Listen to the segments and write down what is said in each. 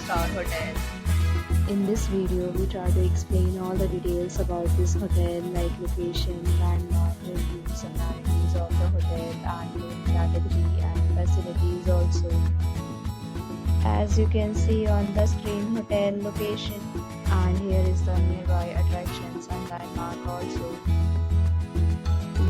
5-star hotel. In this video, we try to explain all the details about this hotel like location, landmark, reviews, amenities of the hotel and room category and facilities also. As you can see on the screen, hotel location, and here is the nearby attractions and landmark also.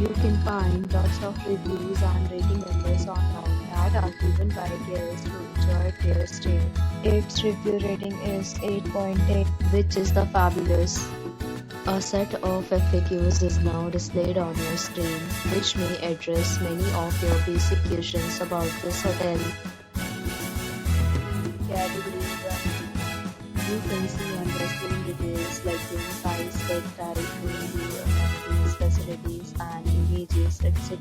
You can find lots of reviews and rating numbers online that are given by guests who enjoyed their stay. Its review rating is 8.8, which is the fabulous. A set of FAQs is now displayed on your screen, which may address many of your basic questions about this hotel. Category 1. You can see on the screen details like room size, bed type, room view, amenities, facilities, and images, etc.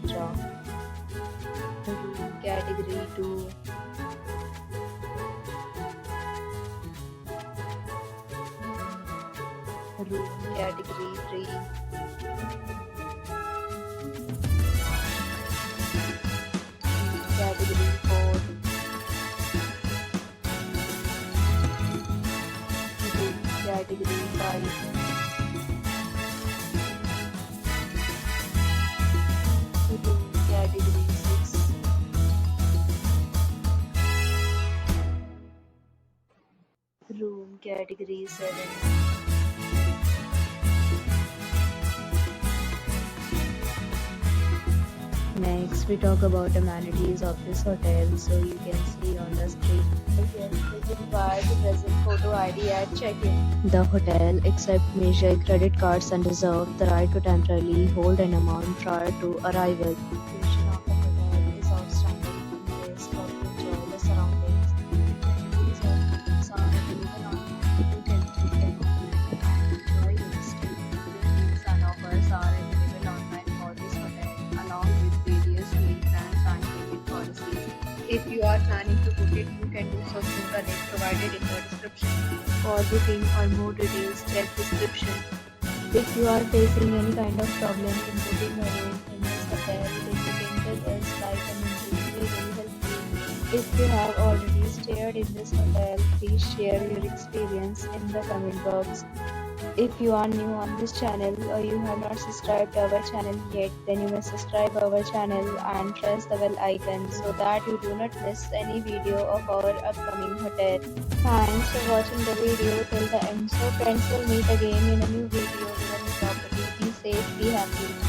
Category 2. Room category 3. Category 4. Room category 5. Room category 6. Room category 7. Next, we talk about amenities of this hotel, so you can see on the screen. Guests is required to present photo ID at check-in. The hotel accepts major credit cards and reserves the right to temporarily hold an amount prior to arrival. The location of the hotel is outstanding and guests love to enjoy the surroundings. Amenities of rooms are available online. You can book them online and enjoy your stay. Reviews and offers are available online for this hotel, along with various meal plans and payment policies. If you are planning to book it, you can do so through the link provided in the description. For booking or more details, check description. If you are facing any kind of problem in booking a room in this hotel, then you can tell us by commenting. We will help you. If you have already stayed in this hotel, please share your experience in the comment box. If you are new on this channel or you have not subscribed our channel yet, then you must subscribe our channel and press the bell icon so that you do not miss any video of our upcoming hotel. Thanks for watching the video till the end. So friends, will meet again in a new video with a new property. Be safe, be happy.